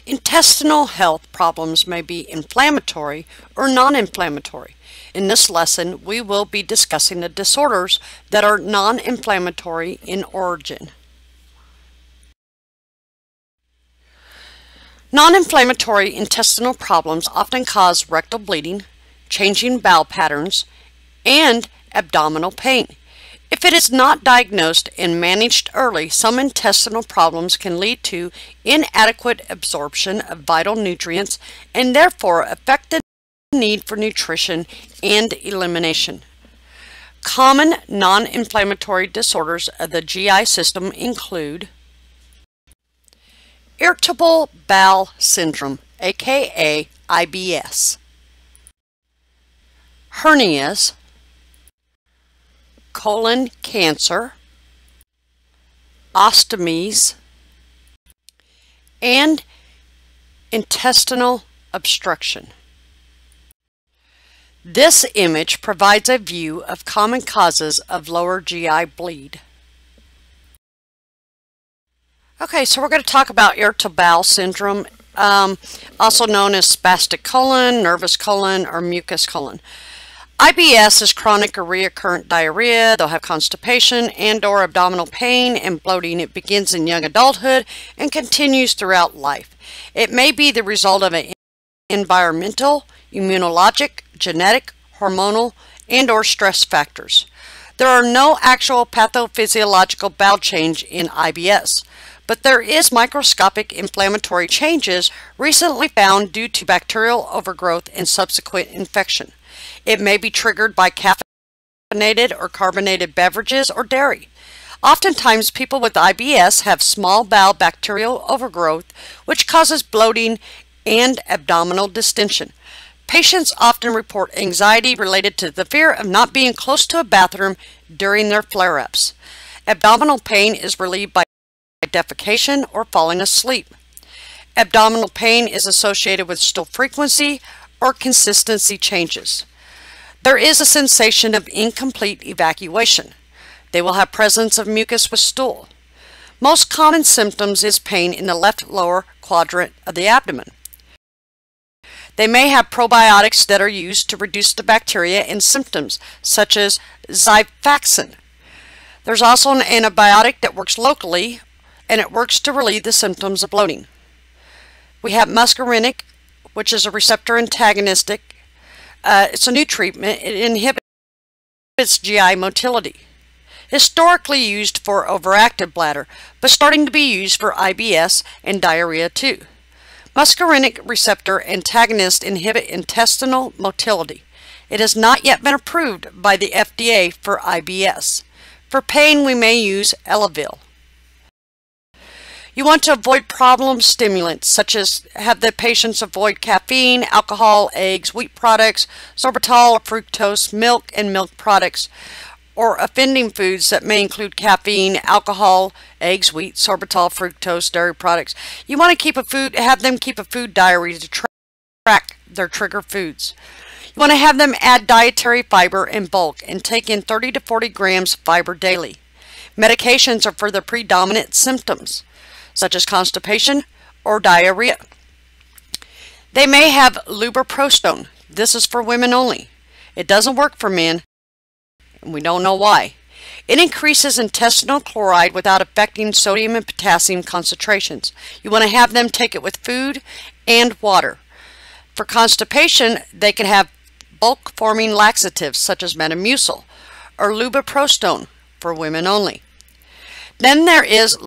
Intestinal health problems may be inflammatory or non-inflammatory. In this lesson, we will be discussing the disorders that are non-inflammatory in origin. Non-inflammatory intestinal problems often cause rectal bleeding, changing bowel patterns, and abdominal pain. If it is not diagnosed and managed early, some intestinal problems can lead to inadequate absorption of vital nutrients and therefore affect the need for nutrition and elimination. Common non-inflammatory disorders of the GI system include Irritable Bowel Syndrome, aka IBS, hernias, colon cancer, ostomies, and intestinal obstruction. This image provides a view of common causes of lower GI bleed. Okay, so we're going to talk about irritable bowel syndrome, also known as spastic colon, nervous colon, or mucus colon. IBS is chronic or recurrent diarrhea. They'll have constipation and/or abdominal pain and bloating. It begins in young adulthood and continues throughout life. It may be the result of an environmental, immunologic, genetic, hormonal, and/or stress factors. There are no actual pathophysiological bowel change in IBS, but there is microscopic inflammatory changes recently found due to bacterial overgrowth and subsequent infection. It may be triggered by caffeinated or carbonated beverages or dairy. Oftentimes, people with IBS have small bowel bacterial overgrowth, which causes bloating and abdominal distension. Patients often report anxiety related to the fear of not being close to a bathroom during their flare-ups. Abdominal pain is relieved by defecation or falling asleep. Abdominal pain is associated with stool frequency or consistency changes. There is a sensation of incomplete evacuation. They will have presence of mucus with stool. Most common symptoms is pain in the left lower quadrant of the abdomen. They may have probiotics that are used to reduce the bacteria and symptoms, such as Xifaxan. There's also an antibiotic that works locally, and it works to relieve the symptoms of bloating. We have muscarinic, which is a receptor antagonistic. It's a new treatment. It inhibits GI motility. Historically used for overactive bladder, but starting to be used for IBS and diarrhea too. Muscarinic receptor antagonists inhibit intestinal motility. It has not yet been approved by the FDA for IBS. For pain, we may use Elavil. You want to avoid problem stimulants, such as have the patients avoid caffeine, alcohol, eggs, wheat products, sorbitol, fructose, milk, and milk products, or offending foods that may include caffeine, alcohol, eggs, wheat, sorbitol, fructose, dairy products. You want to have them keep a food diary to track their trigger foods. You want to have them add dietary fiber in bulk and take in 30 to 40 grams of fiber daily. Medications are for the predominant symptoms, such as constipation or diarrhea. They may have lubiprostone. This is for women only. It doesn't work for men, and we don't know why. It increases intestinal chloride without affecting sodium and potassium concentrations. You want to have them take it with food and water. For constipation, they can have bulk-forming laxatives such as Metamucil or lubiprostone for women only. Then there is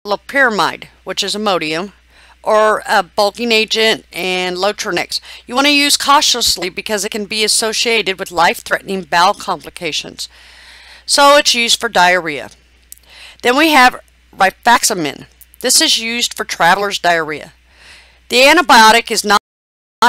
loperamide, which is Imodium, or a bulking agent, and Lotronix. You want to use cautiously because it can be associated with life-threatening bowel complications. So it's used for diarrhea. Then we have rifaximin. This is used for traveler's diarrhea. The antibiotic is not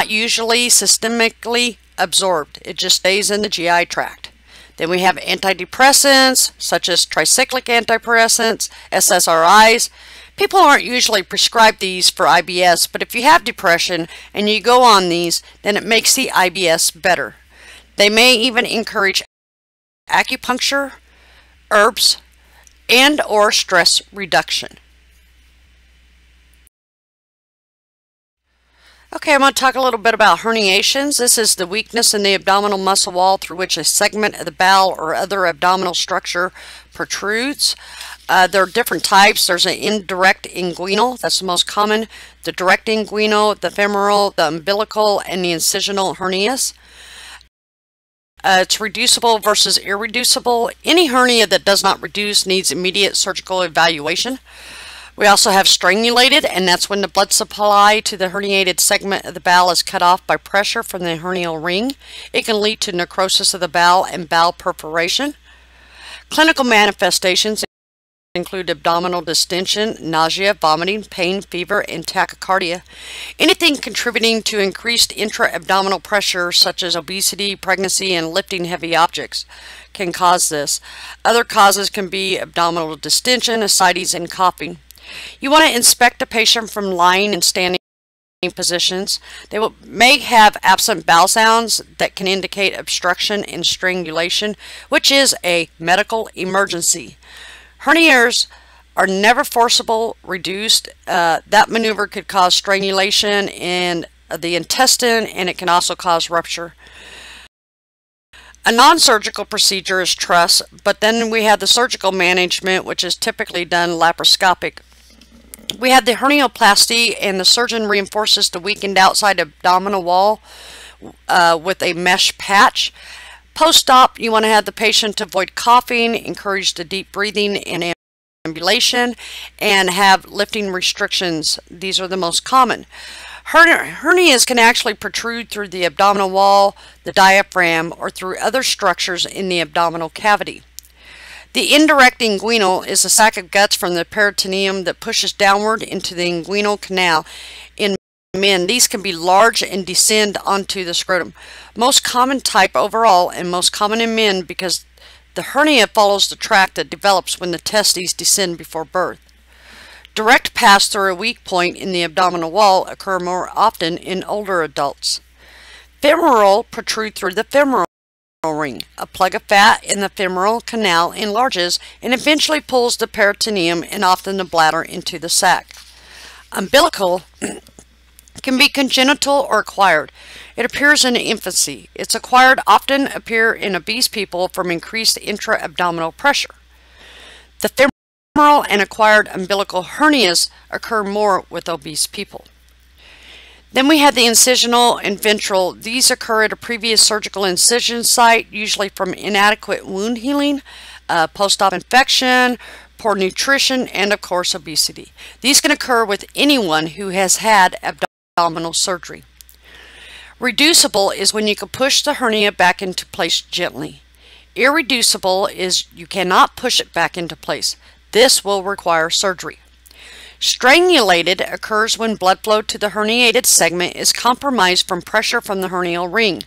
usually systemically absorbed. It just stays in the GI tract. Then we have antidepressants, such as tricyclic antidepressants, SSRIs. People aren't usually prescribed these for IBS, but if you have depression and you go on these, then it makes the IBS better. They may even encourage acupuncture, herbs, and/or stress reduction. Okay, I'm going to talk a little bit about herniations. This is the weakness in the abdominal muscle wall through which a segment of the bowel or other abdominal structure protrudes. There are different types. There's an indirect inguinal, that's the most common, the direct inguinal, the femoral, the umbilical, and the incisional hernias. It's reducible versus irreducible. Any hernia that does not reduce needs immediate surgical evaluation. We also have strangulated, and that's when the blood supply to the herniated segment of the bowel is cut off by pressure from the hernial ring. It can lead to necrosis of the bowel and bowel perforation. Clinical manifestations include abdominal distension, nausea, vomiting, pain, fever, and tachycardia. Anything contributing to increased intra-abdominal pressure, such as obesity, pregnancy, and lifting heavy objects, can cause this. Other causes can be abdominal distension, ascites, and coughing. You want to inspect a patient from lying and standing positions. They may have absent bowel sounds that can indicate obstruction and strangulation, which is a medical emergency. Hernias are never forcible, reduced. That maneuver could cause strangulation in the intestine, and it can also cause rupture. A non-surgical procedure is truss, but then we have the surgical management, which is typically done laparoscopic. We have the hernioplasty, and the surgeon reinforces the weakened outside abdominal wall with a mesh patch. Post-op, you want to have the patient avoid coughing, encourage the deep breathing and ambulation, and have lifting restrictions. These are the most common. Hernias can actually protrude through the abdominal wall, the diaphragm, or through other structures in the abdominal cavity. The indirect inguinal is a sac of guts from the peritoneum that pushes downward into the inguinal canal. In men, these can be large and descend onto the scrotum. Most common type overall, and most common in men, because the hernia follows the tract that develops when the testes descend before birth. Direct pass through a weak point in the abdominal wall occur more often in older adults. Femoral protrude through the femoral ring. A plug of fat in the femoral canal enlarges and eventually pulls the peritoneum and often the bladder into the sac. Umbilical can be congenital or acquired. It appears in infancy. It's acquired often appear in obese people from increased intra-abdominal pressure. The femoral and acquired umbilical hernias occur more with obese people. Then we have the incisional and ventral. These occur at a previous surgical incision site, usually from inadequate wound healing, post-op infection, poor nutrition, and of course obesity. These can occur with anyone who has had abdominal surgery. Reducible is when you can push the hernia back into place gently. Irreducible is you cannot push it back into place. This will require surgery. Strangulated occurs when blood flow to the herniated segment is compromised from pressure from the hernial ring.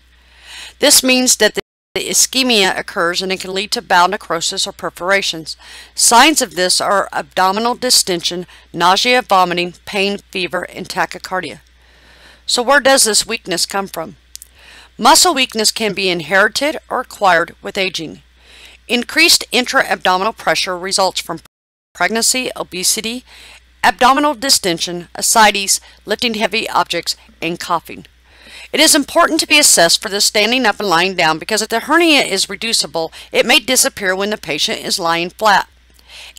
This means that the ischemia occurs and it can lead to bowel necrosis or perforations. Signs of this are abdominal distension, nausea, vomiting, pain, fever, and tachycardia. So where does this weakness come from? Muscle weakness can be inherited or acquired with aging. Increased intra-abdominal pressure results from pregnancy, obesity, abdominal distension, ascites, lifting heavy objects, and coughing. It is important to be assessed for the standing up and lying down because if the hernia is reducible, it may disappear when the patient is lying flat.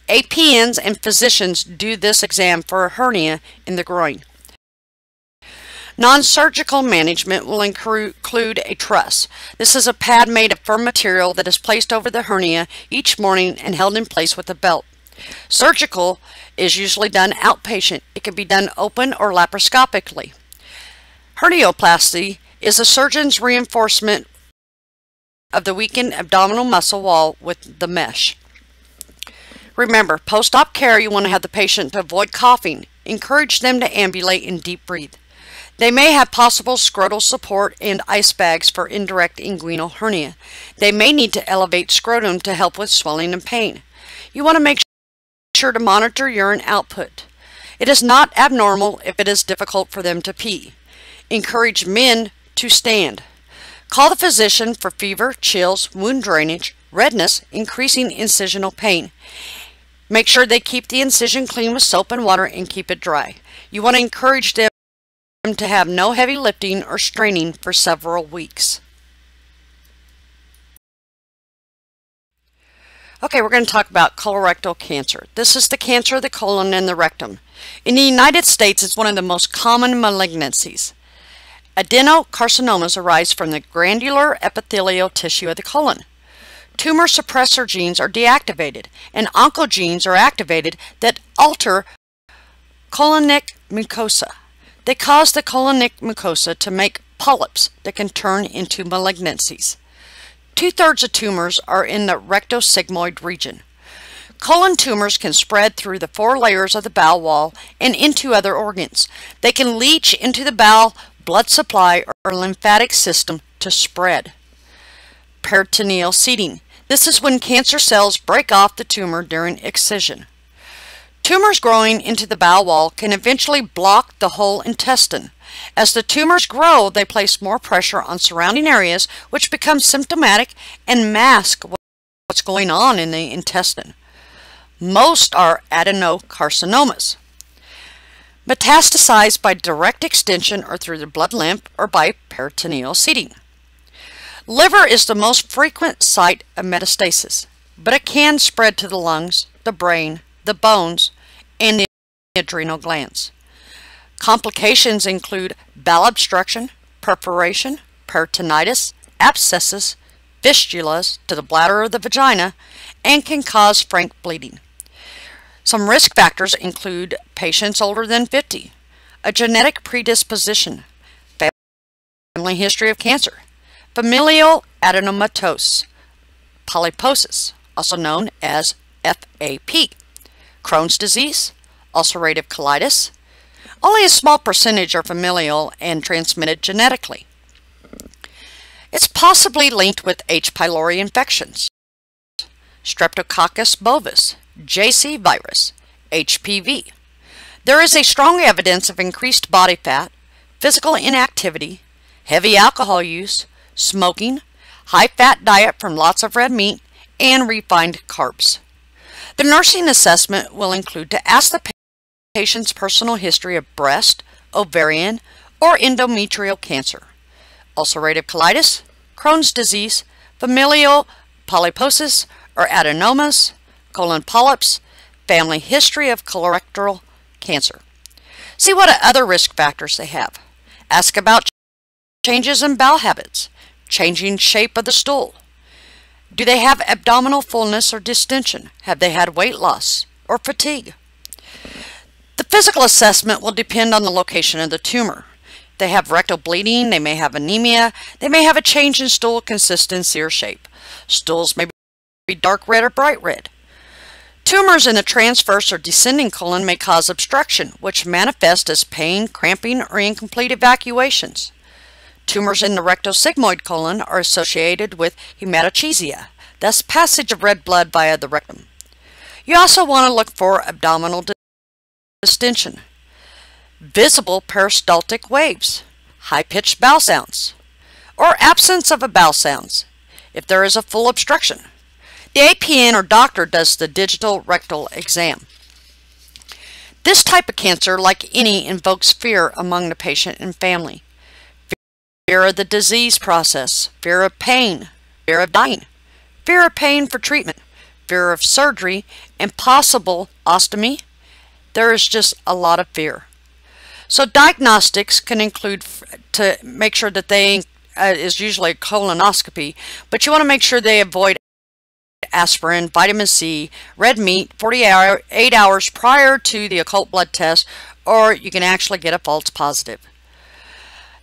APNs and physicians do this exam for a hernia in the groin. Non-surgical management will include a truss. This is a pad made of firm material that is placed over the hernia each morning and held in place with a belt. Surgical is usually done outpatient. It can be done open or laparoscopically. Hernioplasty is a surgeon's reinforcement of the weakened abdominal muscle wall with the mesh. Remember, post-op care, you want to have the patient to avoid coughing. Encourage them to ambulate and deep breathe. They may have possible scrotal support and ice bags for indirect inguinal hernia. They may need to elevate scrotum to help with swelling and pain. You want to make sure to monitor urine output. It is not abnormal if it is difficult for them to pee. Encourage men to stand. Call the physician for fever, chills, wound drainage, redness, increasing incisional pain. Make sure they keep the incision clean with soap and water and keep it dry. You want to encourage them to have no heavy lifting or straining for several weeks. Okay, we're going to talk about colorectal cancer. This is the cancer of the colon and the rectum. In the United States, it's one of the most common malignancies. Adenocarcinomas arise from the granular epithelial tissue of the colon. Tumor suppressor genes are deactivated, and oncogenes are activated that alter colonic mucosa. They cause the colonic mucosa to make polyps that can turn into malignancies. 2/3 of tumors are in the rectosigmoid region. Colon tumors can spread through the 4 layers of the bowel wall and into other organs. They can leach into the bowel, blood supply, or lymphatic system to spread. Peritoneal seeding. This is when cancer cells break off the tumor during excision. Tumors growing into the bowel wall can eventually block the whole intestine. As the tumors grow, they place more pressure on surrounding areas, which becomes symptomatic and mask what's going on in the intestine. Most are adenocarcinomas. Metastasize by direct extension or through the blood lymph or by peritoneal seeding. Liver is the most frequent site of metastasis, but it can spread to the lungs, the brain, the bones, and the adrenal glands. Complications include bowel obstruction, perforation, peritonitis, abscesses, fistulas to the bladder or the vagina, and can cause frank bleeding. Some risk factors include patients older than 50, a genetic predisposition, family history of cancer, familial adenomatous polyposis, also known as FAP, Crohn's disease, ulcerative colitis. Only a small percentage are familial and transmitted genetically. It's possibly linked with H. pylori infections, Streptococcus bovis, JC virus, HPV. There is a strong evidence of increased body fat, physical inactivity, heavy alcohol use, smoking, high-fat diet from lots of red meat, and refined carbs. The nursing assessment will include to ask the patient's personal history of breast, ovarian, or endometrial cancer, ulcerative colitis, Crohn's disease, familial polyposis or adenomas, colon polyps, family history of colorectal cancer. See what other risk factors they have. Ask about changes in bowel habits, changing shape of the stool. Do they have abdominal fullness or distension? Have they had weight loss or fatigue? The physical assessment will depend on the location of the tumor. They have rectal bleeding, they may have anemia, they may have a change in stool consistency or shape. Stools may be dark red or bright red. Tumors in the transverse or descending colon may cause obstruction, which manifest as pain, cramping, or incomplete evacuations. Tumors in the rectosigmoid colon are associated with hematochezia, thus passage of red blood via the rectum. You also want to look for abdominal distension, visible peristaltic waves, high-pitched bowel sounds, or absence of a bowel sounds if there is a full obstruction. The APN or doctor does the digital rectal exam. This type of cancer, like any, invokes fear among the patient and family. Fear of the disease process, fear of pain, fear of dying, fear of paying for treatment, fear of surgery, and possible ostomy. There is just a lot of fear. So diagnostics can include to make sure that they is usually a colonoscopy, but you want to make sure they avoid aspirin, vitamin C, red meat 48 hours prior to the occult blood test, or you can actually get a false positive.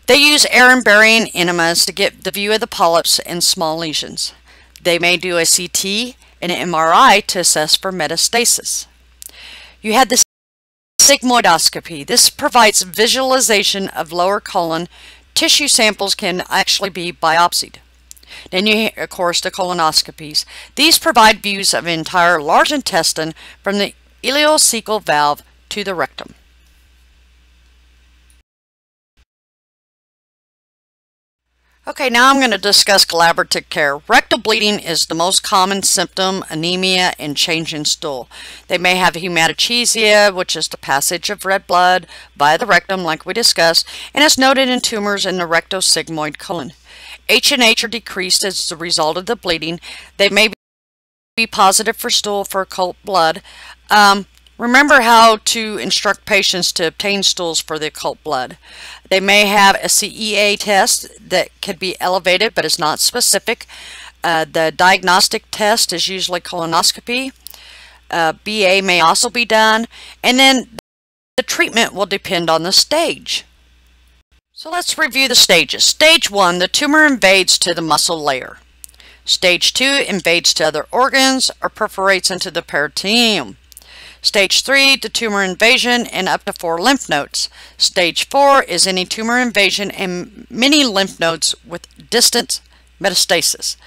They use air-bearing enemas to get the view of the polyps and small lesions. They may do a CT and an MRI to assess for metastasis. You had the sigmoidoscopy. This provides visualization of lower colon. Tissue samples can actually be biopsied. Then you, of course, the colonoscopies. These provide views of entire large intestine from the ileocecal valve to the rectum. Okay, now I'm going to discuss collaborative care. Rectal bleeding is the most common symptom, anemia, and change in stool. They may have hematochezia, which is the passage of red blood via the rectum, like we discussed, and is noted in tumors in the rectosigmoid colon. H&H are decreased as a result of the bleeding. They may be positive for stool for occult blood. Remember how to instruct patients to obtain stools for the occult blood. They may have a CEA test that could be elevated but is not specific. The diagnostic test is usually colonoscopy. BA may also be done. And then the treatment will depend on the stage. So let's review the stages. Stage 1, the tumor invades to the muscle layer. Stage 2, invades to other organs or perforates into the peritoneum. Stage 3, the tumor invasion and up to 4 lymph nodes. Stage 4 is any tumor invasion and many lymph nodes with distant metastasis.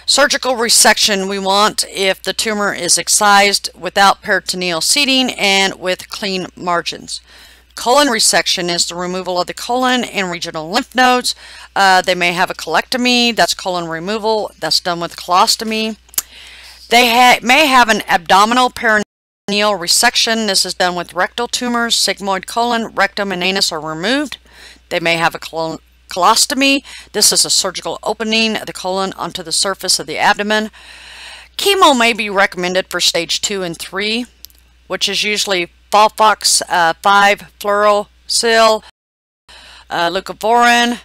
Surgical resection we want if the tumor is excised without peritoneal seeding and with clean margins. Colon resection is the removal of the colon and regional lymph nodes. They may have a colectomy, that's colon removal, that's done with colostomy. They may have an abdominal peritoneal resection. This is done with rectal tumors. Sigmoid colon, rectum, and anus are removed. They may have a colostomy. This is a surgical opening of the colon onto the surface of the abdomen. Chemo may be recommended for stage 2 and 3, which is usually Folfox 5, fluorouracil, leucovorin,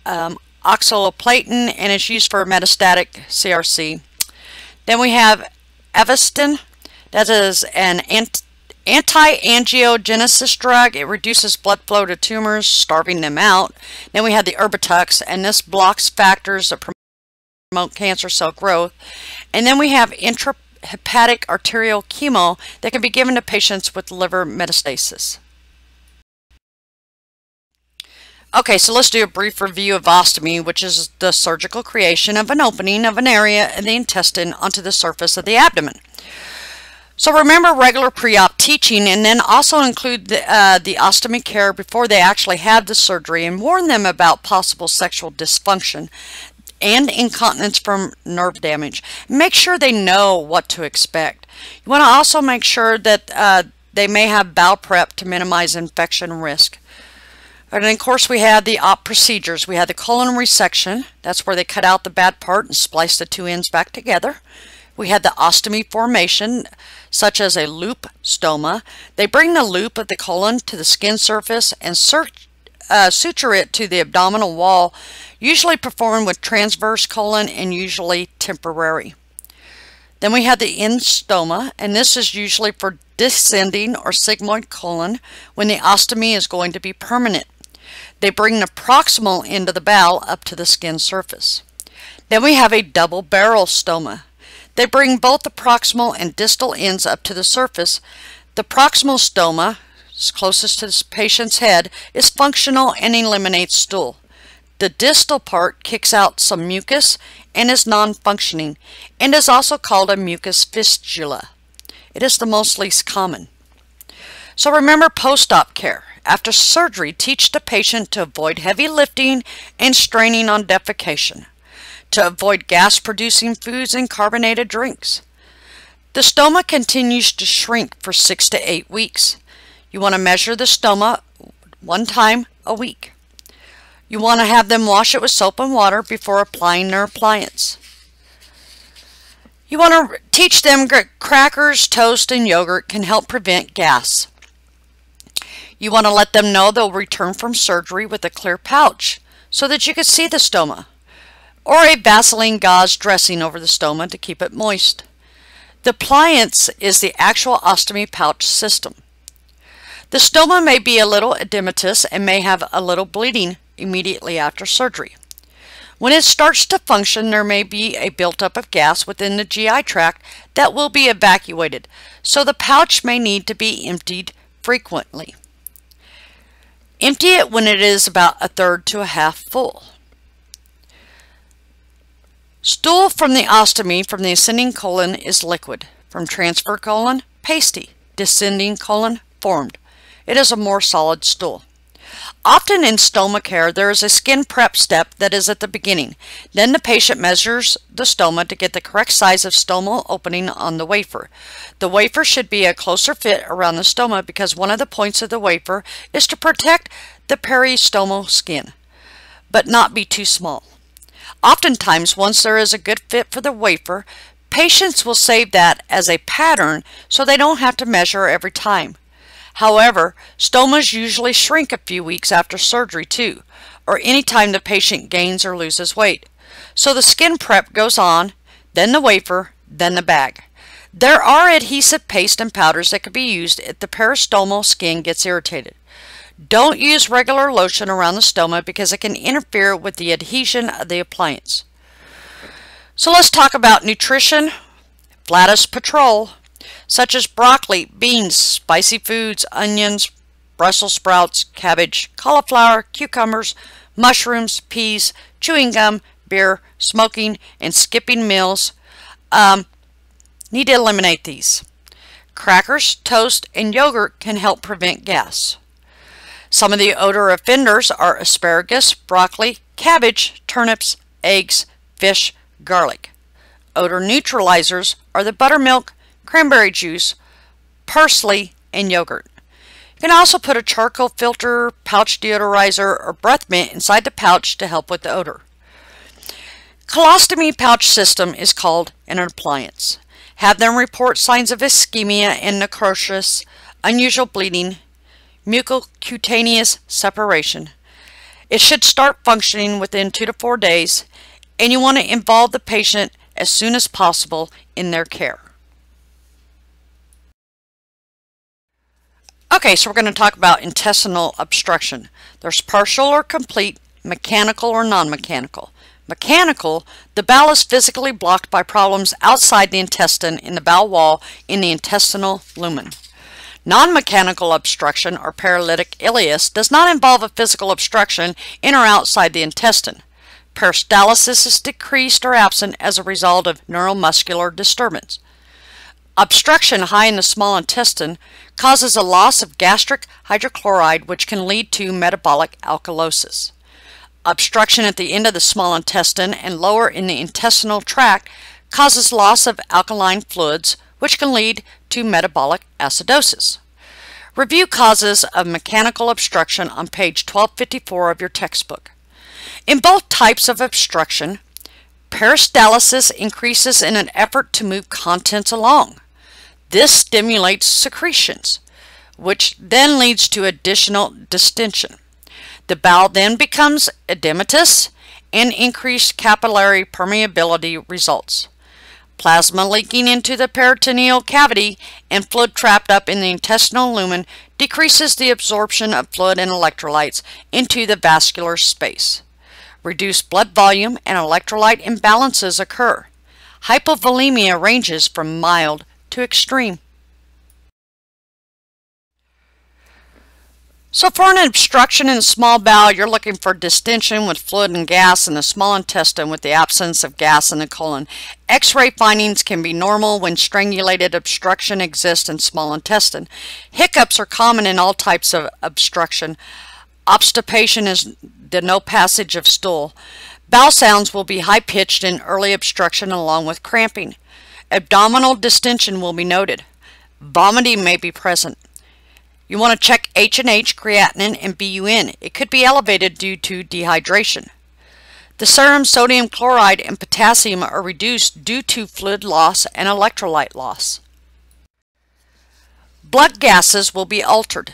oxaliplatin, and is used for metastatic CRC. Then we have Avastin. That is an anti-angiogenesis drug. It reduces blood flow to tumors, starving them out. Then we have the Erbitux, and this blocks factors that promote cancer cell growth. And then we have intrahepatic arterial chemo that can be given to patients with liver metastasis. Okay, so let's do a brief review of ostomy, which is the surgical creation of an opening of an area in the intestine onto the surface of the abdomen. So remember regular pre-op teaching, and then also include the ostomy care before they actually have the surgery, and warn them about possible sexual dysfunction and incontinence from nerve damage. Make sure they know what to expect. You want to also make sure that they may have bowel prep to minimize infection risk. And then, of course, we have the op procedures. We have the colon resection. That's where they cut out the bad part and splice the 2 ends back together. We had the ostomy formation, such as a loop stoma. They bring the loop of the colon to the skin surface and suture it to the abdominal wall, usually performed with transverse colon and usually temporary. Then we have the end stoma, and this is usually for descending or sigmoid colon when the ostomy is going to be permanent. They bring the proximal end of the bowel up to the skin surface. Then we have a double barrel stoma. They bring both the proximal and distal ends up to the surface. The proximal stoma, closest to the patient's head, is functional and eliminates stool. The distal part kicks out some mucus and is non-functioning, and is also called a mucus fistula. It is the most least common. So remember post-op care. After surgery, teach the patient to avoid heavy lifting and straining on defecation, to avoid gas-producing foods and carbonated drinks. The stoma continues to shrink for 6 to 8 weeks. You want to measure the stoma 1 time a week. You want to have them wash it with soap and water before applying their appliance. You want to teach them crackers, toast, and yogurt can help prevent gas. You want to let them know they'll return from surgery with a clear pouch so that you can see the stoma, or a Vaseline gauze dressing over the stoma to keep it moist. The appliance is the actual ostomy pouch system. The stoma may be a little edematous and may have a little bleeding immediately after surgery. When it starts to function, there may be a buildup of gas within the GI tract that will be evacuated, so the pouch may need to be emptied frequently. Empty it when it is about 1/3 to 1/2 full. Stool from the ostomy from the ascending colon is liquid. From transfer colon, pasty. Descending colon, formed. It is a more solid stool. Often in stoma care, there is a skin prep step that is at the beginning. Then the patient measures the stoma to get the correct size of stomal opening on the wafer. The wafer should be a closer fit around the stoma because one of the points of the wafer is to protect the peristomal skin, but not be too small. Oftentimes, once there is a good fit for the wafer, patients will save that as a pattern so they don't have to measure every time. However, stomas usually shrink a few weeks after surgery too, or any time the patient gains or loses weight. So the skin prep goes on, then the wafer, then the bag. There are adhesive paste and powders that can be used if the peristomal skin gets irritated. Don't use regular lotion around the stoma because it can interfere with the adhesion of the appliance. So let's talk about nutrition. Flatus patrol, such as broccoli, beans, spicy foods, onions, Brussels sprouts, cabbage, cauliflower, cucumbers, mushrooms, peas, chewing gum, beer, smoking, and skipping meals. Need to eliminate these. Crackers, toast, and yogurt can help prevent gas. Some of the odor offenders are asparagus, broccoli, cabbage, turnips, eggs, fish, garlic. Odor neutralizers are the buttermilk, cranberry juice, parsley, and yogurt. You can also put a charcoal filter, pouch deodorizer, or breath mint inside the pouch to help with the odor. Colostomy pouch system is called an appliance. Have them report signs of ischemia and necrosis, unusual bleeding, mucocutaneous separation. It should start functioning within 2 to 4 days, and you want to involve the patient as soon as possible in their care. Okay, so we're going to talk about intestinal obstruction. There's partial or complete, mechanical or non-mechanical. Mechanical, the bowel is physically blocked by problems outside the intestine in the bowel wall in the intestinal lumen. Non-mechanical obstruction or paralytic ileus does not involve a physical obstruction in or outside the intestine. Peristalsis is decreased or absent as a result of neuromuscular disturbance. Obstruction high in the small intestine causes a loss of gastric hydrochloride, which can lead to metabolic alkalosis. Obstruction at the end of the small intestine and lower in the intestinal tract causes loss of alkaline fluids, which can lead to metabolic acidosis. Review causes of mechanical obstruction on page 1254 of your textbook. In both types of obstruction, peristalsis increases in an effort to move contents along. This stimulates secretions, which then leads to additional distension. The bowel then becomes edematous, and increased capillary permeability results. Plasma leaking into the peritoneal cavity and fluid trapped up in the intestinal lumen decreases the absorption of fluid and electrolytes into the vascular space. Reduced blood volume and electrolyte imbalances occur. Hypovolemia ranges from mild to extreme. So for an obstruction in the small bowel, you're looking for distension with fluid and gas in the small intestine with the absence of gas in the colon. X-ray findings can be normal when strangulated obstruction exists in small intestine. Hiccups are common in all types of obstruction. Obstipation is the no passage of stool. Bowel sounds will be high-pitched in early obstruction along with cramping. Abdominal distension will be noted. Vomiting may be present. You want to check H&H, creatinine, and BUN. It could be elevated due to dehydration. The serum sodium chloride and potassium are reduced due to fluid loss and electrolyte loss. Blood gases will be altered.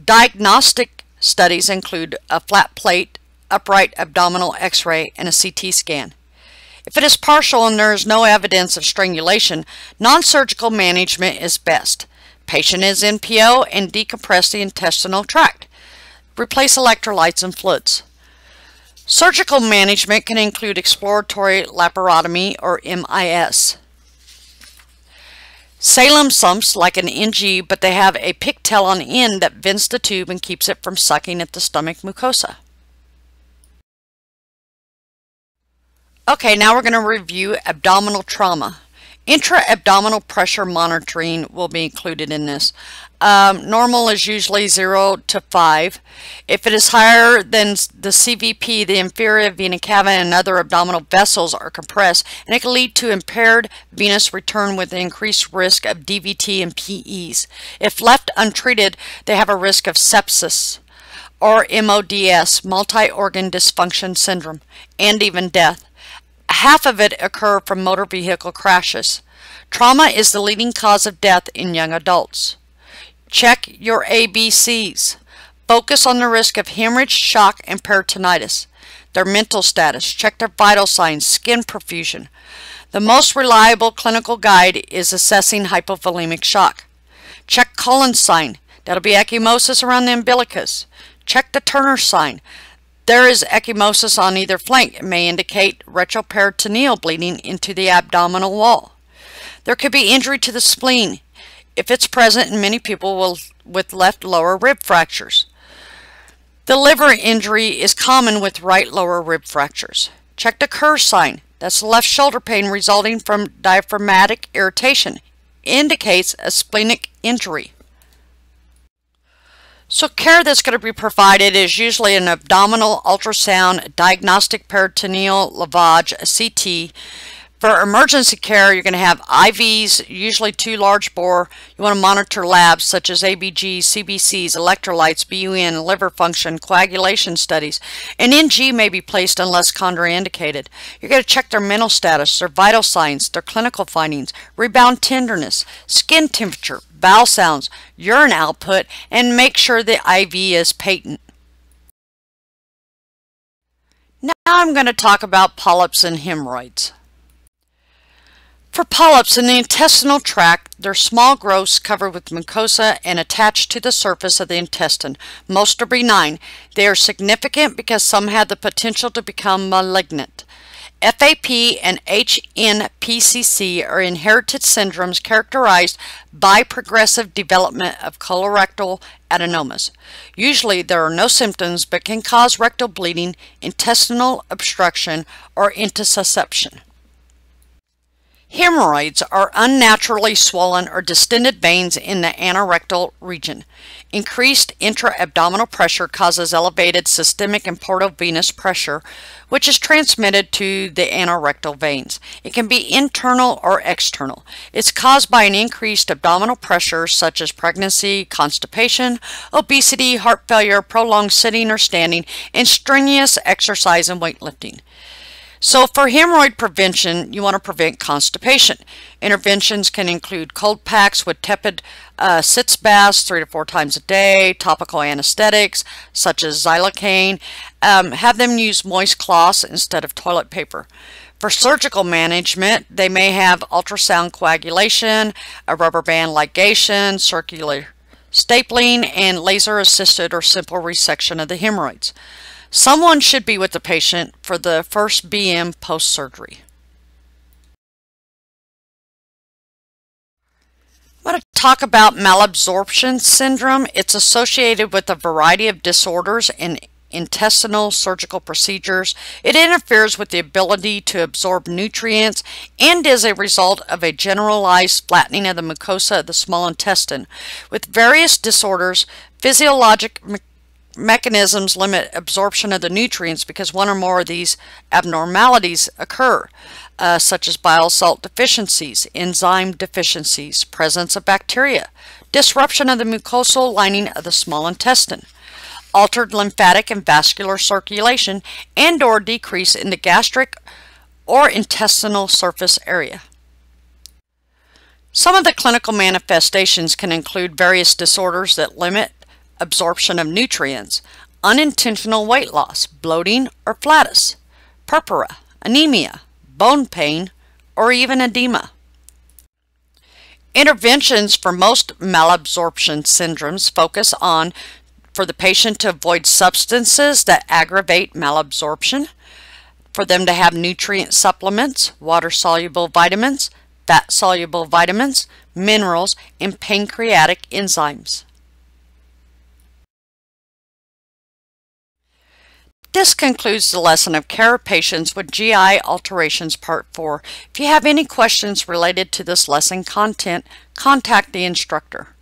Diagnostic studies include a flat plate, upright abdominal X-ray, and a CT scan. If it is partial and there is no evidence of strangulation, non-surgical management is best. Patient is NPO and decompress the intestinal tract. Replace electrolytes and fluids. Surgical management can include exploratory laparotomy or MIS. Salem sumps like an NG, but they have a pigtail on the end that vents the tube and keeps it from sucking at the stomach mucosa. Okay, now we're going to review abdominal trauma. Intra-abdominal pressure monitoring will be included in this. Normal is usually 0 to 5. If it is higher than the CVP, the inferior vena cava and other abdominal vessels are compressed, and it can lead to impaired venous return with increased risk of DVT and PEs. If left untreated, they have a risk of sepsis or MODS, multi-organ dysfunction syndrome, and even death. Half of it occur from motor vehicle crashes. Trauma is the leading cause of death in young adults. Check your ABCs. Focus on the risk of hemorrhage, shock, and peritonitis. Their mental status. Check their vital signs, skin perfusion. The most reliable clinical guide is assessing hypovolemic shock. Check colon sign. That'll be ecchymosis around the umbilicus. Check the Turner sign. There is ecchymosis on either flank. It may indicate retroperitoneal bleeding into the abdominal wall. There could be injury to the spleen if it's present in many people with left lower rib fractures. The liver injury is common with right lower rib fractures. Check the Kerr sign. That's the left shoulder pain resulting from diaphragmatic irritation. Indicates a splenic injury. So care that's going to be provided is usually an abdominal ultrasound, diagnostic peritoneal lavage, a CT. For emergency care, you're going to have IVs, usually 2 large bore. You want to monitor labs such as ABG, CBCs, electrolytes, BUN, liver function, coagulation studies. An NG may be placed unless contraindicated. You're going to check their mental status, their vital signs, their clinical findings, rebound tenderness, skin temperature, bowel sounds, urine output, and make sure the IV is patent. Now I'm going to talk about polyps and hemorrhoids. For polyps in the intestinal tract, they're small growths covered with mucosa and attached to the surface of the intestine. Most are benign. They are significant because some have the potential to become malignant. FAP and HNPCC are inherited syndromes characterized by progressive development of colorectal adenomas. Usually there are no symptoms but can cause rectal bleeding, intestinal obstruction, or intussusception. Hemorrhoids are unnaturally swollen or distended veins in the anorectal region. Increased intra-abdominal pressure causes elevated systemic and portovenous pressure, which is transmitted to the anorectal veins. It can be internal or external. It's caused by an increased abdominal pressure such as pregnancy, constipation, obesity, heart failure, prolonged sitting or standing, and strenuous exercise and weightlifting. So for hemorrhoid prevention, you want to prevent constipation. Interventions can include cold packs with tepid sitz baths 3 to 4 times a day, topical anesthetics such as xylocaine. Have them use moist cloths instead of toilet paper. For surgical management, they may have ultrasound coagulation, a rubber band ligation, circular stapling, and laser-assisted or simple resection of the hemorrhoids. Someone should be with the patient for the first BM post-surgery. I want to talk about Malabsorption Syndrome. It's associated with a variety of disorders and intestinal surgical procedures. It interferes with the ability to absorb nutrients and is a result of a generalized flattening of the mucosa of the small intestine. With various disorders, physiologic mechanisms limit absorption of the nutrients because one or more of these abnormalities occur, such as bile salt deficiencies, enzyme deficiencies, presence of bacteria, disruption of the mucosal lining of the small intestine, altered lymphatic and vascular circulation, and or decrease in the gastric or intestinal surface area. Some of the clinical manifestations can include various disorders that limit absorption of nutrients, unintentional weight loss, bloating or flatus, purpura, anemia, bone pain, or even edema. Interventions for most malabsorption syndromes focus on for the patient to avoid substances that aggravate malabsorption, for them to have nutrient supplements, water-soluble vitamins, fat-soluble vitamins, minerals, and pancreatic enzymes. This concludes the lesson of Care of Patients with GI Alterations Part 4. If you have any questions related to this lesson content, contact the instructor.